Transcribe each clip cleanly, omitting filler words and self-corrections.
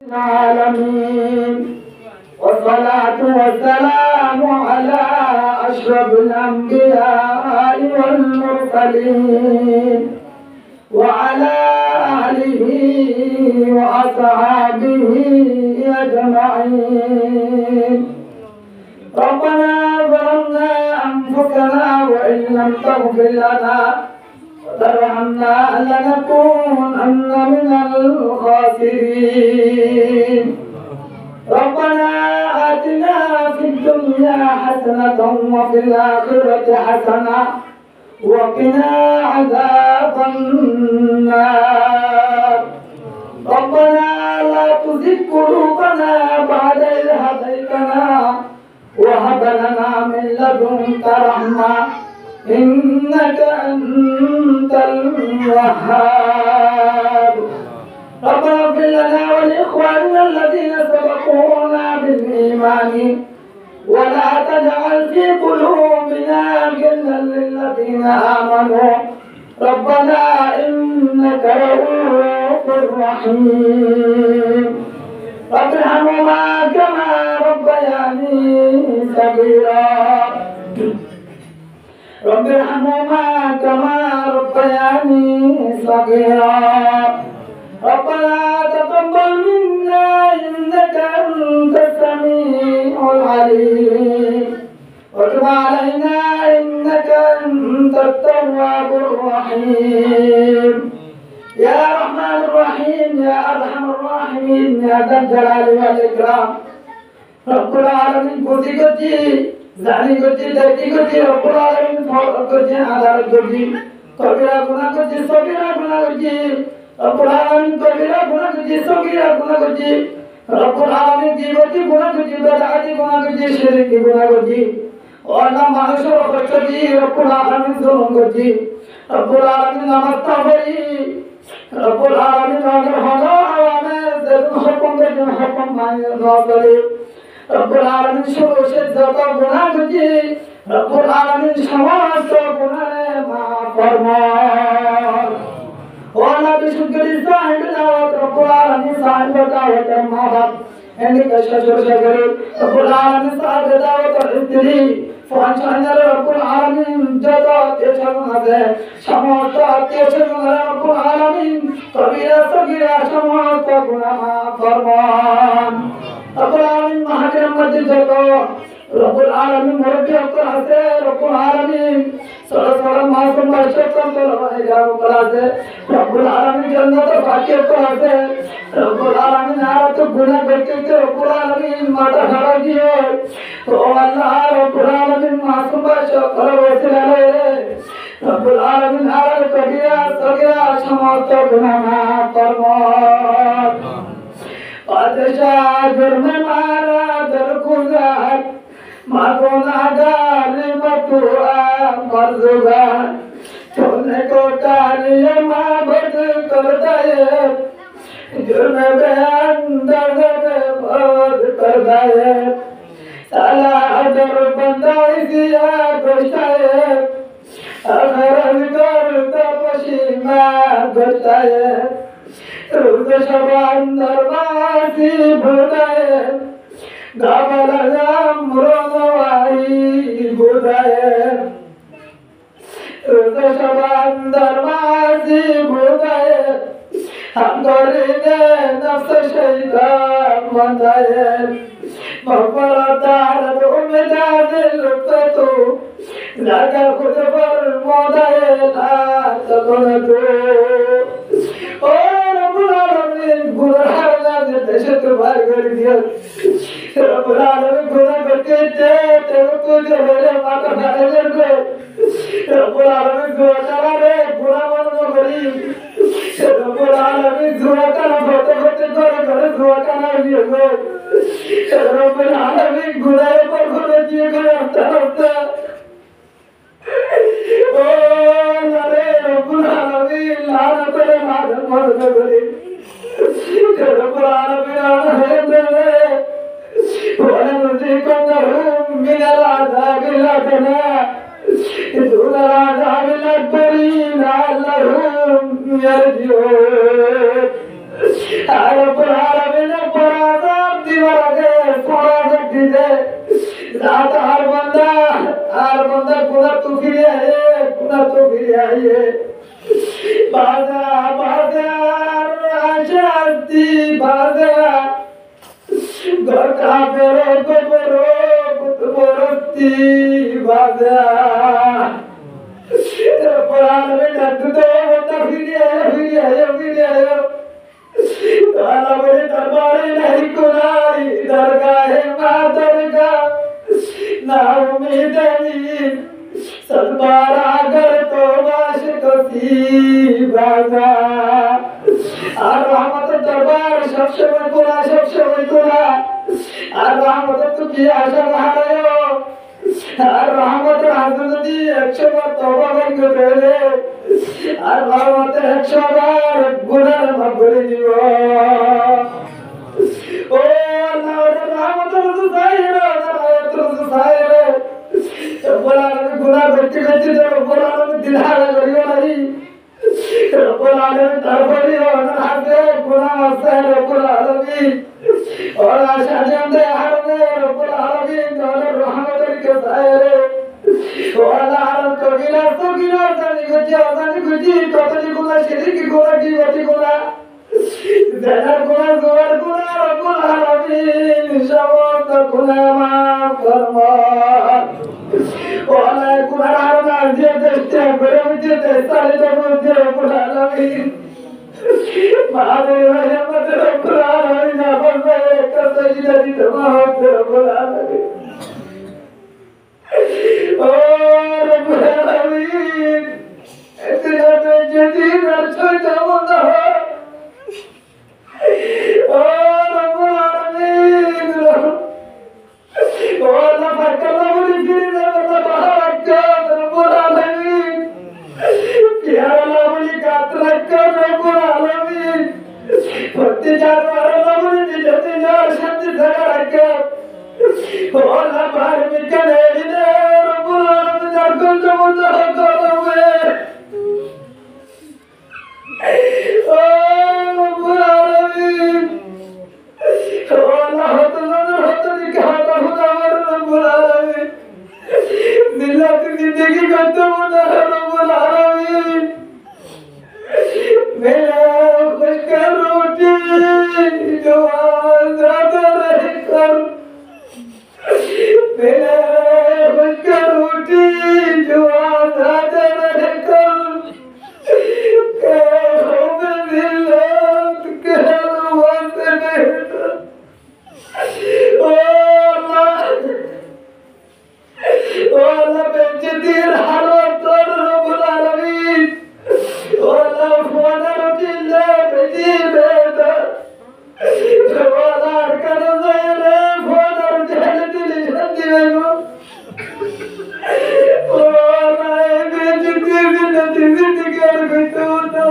العالمين والصلاة والسلام على أشرف الأنبياء والمرسلين وعلى آله وأصحابه أجمعين. ربنا ظلمنا أنفسنا وإن لم تغفر لنا وترحمنا لنكونن من الخاسرين. ربنا آتنا في الدنيا حسنة وفي الآخرة حسنة وقنا عذاب النار. ربنا لا تزغ قلوبنا بعد إذ هديتنا وهب لنا من لدنك رحمة إنك أنت الوهاب. ربنا اغفر لنا ولإخواننا الذين سبقونا بالإيمان ولا تجعل في قلوبنا غلا للذين آمنوا ربنا إنك رؤوف رحيم. رب ارحمهما كما ربياني صغيرا. رب ارحمهما كما ربياني صغيرا. ربنا تقبل منا إنك أنت السميع العليم وتب علينا إنك أنت التواب الرحيم. يا رحمن الرحيم يا أرحم الراحمين يا ذا الجلال والإكرام. رب العالمين খুশি করছি, জানি করছি, দেখি করছি, রব العالمين ফরজ করছি, আদালত করছি, কবিরা গুনাহ করছি, সগীরা গুনাহ করছি, রব العالمين কবিরা গুনাহ করছি, সগীরা গুনাহ করছি, রব العالمين জীবতি গুনাহ করছি, বেদাতি গুনাহ করছি, শিরকি গুনাহ করছি, অন্য মানুষের উপর করছি, রব العالمين জুলুম করছি, রব العالمين নামাজ পড়ি, রব العالمين আমাদের হলো আমাদের যেরকম হুকুম করছেন হুকুম মানিয়ে চলি। রব العالمين সর্বশেষ যত গুনাহ করছি রব العالمين সমস্ত গুনাহে মাফ ফরমান। ওয়ালা বিশুকরি সাহিব দাওয়াত রব العالمين সাহিব দাওয়াত মা বাপ এন্ডিকা শ্বশুর শাশুড়ি রব العالمين সাহিব দাওয়াত স্ত্রী ফরমানের রব العالمين যত আত্মীয়স্বজন আছে সমস্ত আত্মীয়স্বজন রব العالمين কবিরা সগীরা সমস্ত গুনাহ মাফ ফরমান। রব العالمين মাহাজের মধ্যে যত রব العالمين মুরব্বি অকল আছে রব العالمين সরসর মাসুম বাশকম তলবাই গাও আছে রব العالمين জান্নাত ফাকি অকল আছে রব العالمين আর তো গুনাহ করতে রব العالمين মাথা খারাপ দিয়ে ও আল্লাহ রব العالمين মাসুম বাশকম ওসিলা রে রব العالمين আর কবিরা সগীরা সমস্ত গুনাহ মাফ ফরমান। বাদশাহ জুরমে মারা দরগুজার মাগুনাগার মতুয়া মরজুগার তোনে को कारिया माबद कर दाए जुर्मे बयान दर्द बहुत कर दाए साला अदर बंदा इसिया गोश्ताए अगर कर तपशीमा गोश्ताए रोज शबान दरबासी भुदाए गावलगाम रोनवाई भुदाए रोज शबान दरबासी भुदाए हम गरीने नफ्स शैतान मंदाए मफरदार उम्मीदार लुप्तु लगा खुद पर मोदाए ला तकुन तू ओ रब العالمين गुनाह ने देश तो बाहर कर दिया रब العالمين गुनाह करते थे तो मेरे माता फादर को रब العالمين दुआ करा रे गुनाह बंद करी रब العالمين दुआ करा होते होते करे दुआ करा दियो रब العالمين गुनाह पर खुद दिए करे हफ्ता ओ रे रब العالمين लाना करे मार करे रब العالمين على ونذيقنهم من العذاب الأدنى دون العذاب الأكبر لعلهم يرجعون رب العالمين रात हर बंदा गुना तो फिर आए बाजा शांति बाजा घर का बेरो बुतबरती बाजा पुराण में डट तो बंदा फिर आए ताला बड़े दरबारे नहीं कुनाई दरगाह मातर का ना उम्मीद नहीं सदबारा कर तो वाश कसी बाजा আর রহমতের দরবার সবসময় খোলা আর রহমতের তো কি আশা হারায় আর রহমতের হাতে যদি 100 বার তওবা করে আর রহমতের 100 বার গুনাহ মাফ করে দিব ও আল্লাহ রহমতের সাইরে বলা আমি গুনাহ করতে বলা আমি দিলহারা করিও নাই রব্বুল আলামিন তারপরে ওনার হাতে গুনাহ আছে রব্বুল আলামিন और आशा जानते हर में रब्बुल आलमीन और रहमतेर के सायरे वाला आलम तो गिला जानी गुजी कतनी गुना शिरकी गुना की वती गुना ज़रा गुना ज़ोर गुना रब्बुल आलमीन समस्त गुना माफ फरमा वाला गुना हारना जे दस्ते बड़े मुझे सारे जगह रब्बुल आलमीन महादेव रहमत रब्बुल आलमीन अपने कसईदा दी तमाम रब्बुल आलमीन ओ रब्बुल आलमीन इतना बेजदीद अच्छा जावंदा ओ रब्बुल आलमीन ओ अल्लाह फकल्ला मुझे फिर रब्बुल रब्बुल आलमीन क्या अल्लाह मुझे कातरा कर रब्बुल आलमीन फत्ते जानवर अल्लाह मुझे जते जार शांति जगह रखे ओ अल्लाह बाहर में कने दे रब्बुल आलमीन जरकल जमुदा करो में ओ रब्बुल आलमीन ओ अल्लाह तो निकाह का खुदा रब्बुल आलमीन मिल्लत जिंदगी का तो रब्बुल आलमीन मेरा खुश कर रोटी जो आजाद रह कर मेरा खुश कर रोटी जो आजाद रह कर के हो दिलत के वास्ते बेहतर ओ अल्लाह बेइज्जती हालत रब्बुल आलमीन वाला फोनर दिले बेजी बेदा वाला कर रे फोनर दिले शंदी वेगो वाला बेजी कर बितो तो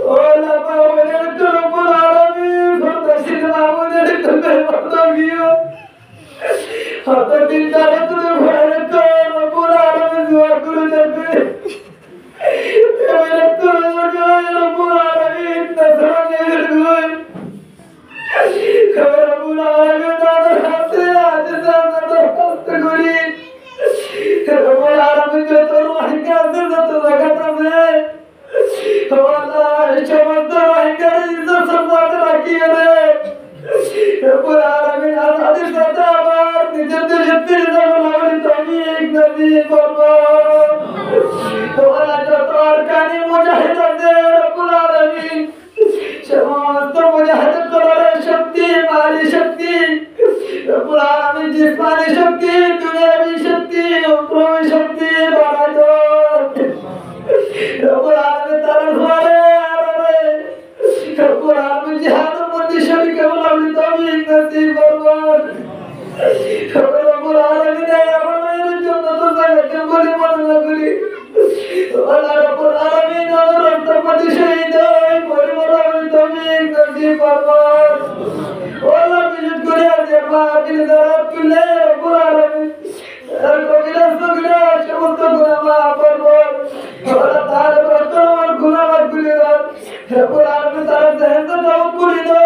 वाला बावले तो रब्बुल आलमीन फरदशिन मामूने तो बता गियो हाथ दिन जाने तो भरे तो रब्बुल आलमीन दुआ करो जब मेरे तो रब्बुल आलमीन नसराने रुए खबर रब्बुल आलमीन दादा हाथे आज जाना तो हस्त गुरी रब्बुल आलमीन जो तो रूह का इज्जत लगाता है वाला शमत रूह का इज्जत संभाल रखी है रब्बुल आलमीन आजादी सदा बार निजत शक्ति जमावली तौफीक नसीब फरमा वाला जो तो अरकानी मुजाहिद दे रब्बुल आलमीन समस्त मुजाहिद करे शक्ति माली शक्ति रब्बुल आलमीन जिस्मानी शक्ति दुनियावी शक्ति उखरवी शक्ति बना दो रब्बुल आलमीन तरफ वाले रब्बुल आलमीन जिहाद मर्दी शरीक के तौफीक नसीब फरमा रब्बुल आलमीन अपने जन्नत से बोली मन लगली वाला रब्बुल आलमीन और रब्बुल शहीद बोली मन तौफीक नसीब फरमा वाला बिजत करे जमा दिल दरद कुले रब्बुल आलमीन हर को गिला सुगला समस्त गुनाह माफ फरमा वाला तार बरकत गुनाह माफ कुले रब्बुल आलमीन तरफ से तो कुली दो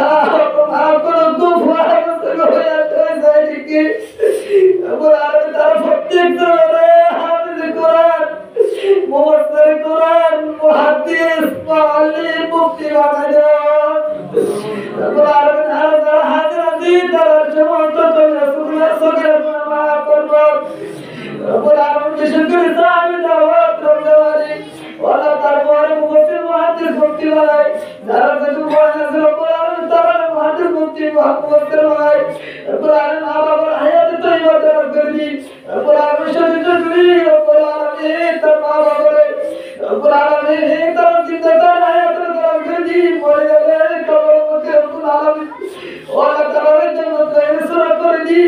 आपको गुफा मत हो या तो তারা প্রত্যেক জনে হাফিজ কোরআন, মুফাসসির কোরআন, মুহাদ্দিস, মুআল্লিম, মুফতি বানাইলো। যারা হাজির আছি তারা সমস্ত রাসূলুল্লাহ সাল্লাল্লাহু আলাইহি ওয়াসাল্লাম রব্বুল আলামিন বিশেষ করে সাহাবী দাওয়াত রমজানি ওয়ালা তারপরে মুফাসসির মুহাদ্দিস মুফতি বানাই যারা যেটুকু বয়ান আছে রব্বুল আলামিন তারা মুহাদ্দিস মুফতি মুফাসসির বানাই রব্বুল আলামিন মা বাবার হায়াতে তয়্যিবা দান করে দি রব্বুল আলামিন শহীদ করি রব্বুল আলামিন তার মা বাবারে রব্বুল আলামিন তার জিন্দাদার হায়াতে দান করে দি মরে গেলে কবর মধ্যে রব্বুল আলামিন ওয়ালা তাআলা জান্নাতে সুরা করে দি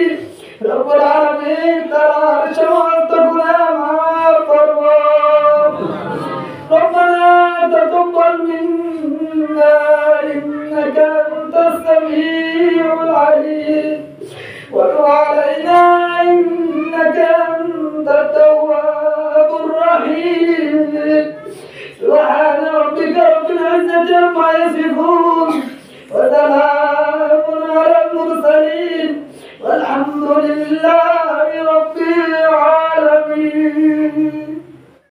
রব্বুল আলামিন তার সমস্ত গুনাহ মাফ করো। ربنا تقبل منا إنك أنت السميع العليم وتب علينا إنك أنت التواب الرحيم سبحان ربك رب العزة عما يصفون وسلام على المرسلين والحمد لله رب العالمين.